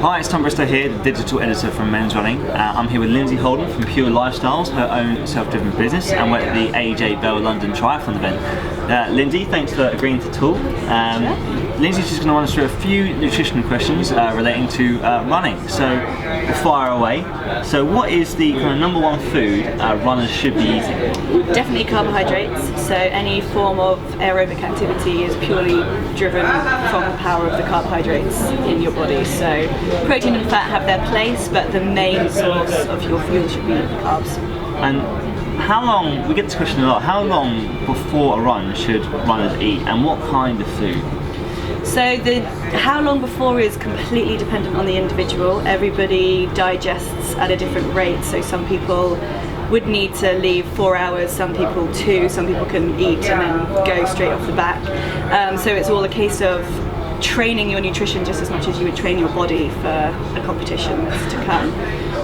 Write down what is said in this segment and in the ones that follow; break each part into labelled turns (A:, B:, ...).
A: Hi, it's Tom Bristow here, the digital editor from Men's Running. I'm here with Lindsay Holden from Pure Lifestyles, her own self-driven business, and we're at the AJ Bell London Triathlon event. Lindsay, thanks for agreeing to talk. Lindsay's just going to run us through a few nutrition questions relating to running. So we'll fire away. So what is the kind of number one food runners should be eating?
B: Definitely carbohydrates. So any form of aerobic activity is purely driven from the power of the carbohydrates in your body. So protein and fat have their place, but the main source of your fuel should be carbs.
A: And how long, we get this question a lot, how long before a run should runners eat, and what kind of food?
B: So how long before is completely dependent on the individual. Everybody digests at a different rate, so some people would need to leave 4 hours, some people 2, some people can eat and then go straight off the back. So it's all a case of training your nutrition just as much as you would train your body for a competition that's to come.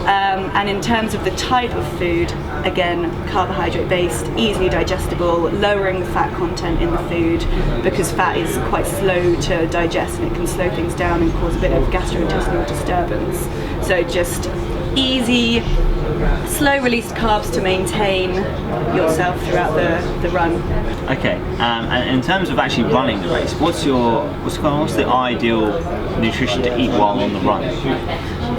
B: And in terms of the type of food, again, carbohydrate based, easily digestible, lowering the fat content in the food because fat is quite slow to digest and it can slow things down and cause a bit of gastrointestinal disturbance. So just easy, slow released carbs to maintain yourself throughout the run.
A: Okay, and in terms of actually running the race, what's the ideal nutrition to eat while on the run?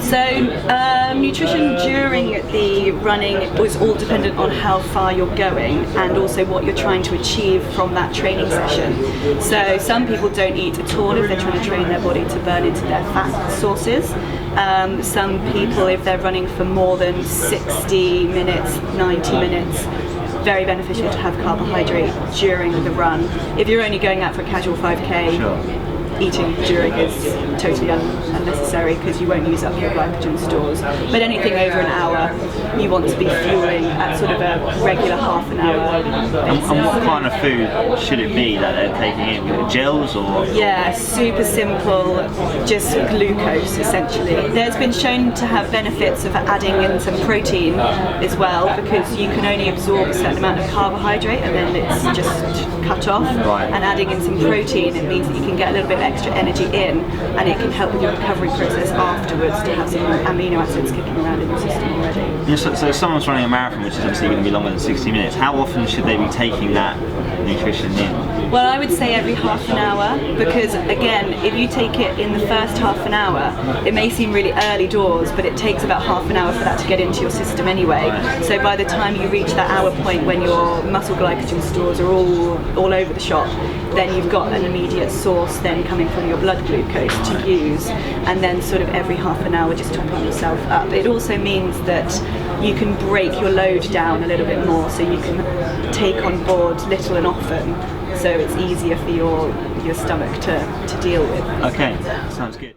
B: So nutrition during the running is all dependent on how far you're going and also what you're trying to achieve from that training session. So some people don't eat at all if they're trying to train their body to burn into their fat sources. Some people, if they're running for more than 60 minutes, 90 minutes, very beneficial to have carbohydrate during the run. If you're only going out for a casual 5k,
A: Sure.
B: Eating during is totally unnecessary because you won't use up your glycogen stores. But anything over an hour, you want to be fueling at sort of a regular half an hour.
A: And what kind of food should it be that they're taking in? Gels or?
B: Yeah, super simple, just glucose essentially. There's been shown to have benefits of adding in some protein as well because you can only absorb a certain amount of carbohydrate and then it's just cut off.
A: Right. And
B: adding in some protein, it means that you can get a little bit extra energy in and it can help with your recovery process afterwards to have some amino acids kicking around in your system already.
A: Yeah, so if someone's running a marathon, which is obviously going to be longer than 60 minutes, how often should they be taking that nutrition in?
B: Well, I would say every half an hour because again, if you take it in the first half an hour, it may seem really early doors, but it takes about half an hour for that to get into your system anyway.
A: Right.
B: So by the time you reach that hour point when your muscle glycogen stores are all over the shop, then you've got an immediate source then coming from your blood glucose to use, and then sort of every half an hour just topping yourself up. It also means that you can break your load down a little bit more, so you can take on board little and often, so it's easier for your stomach to deal with.
A: Okay, sounds good.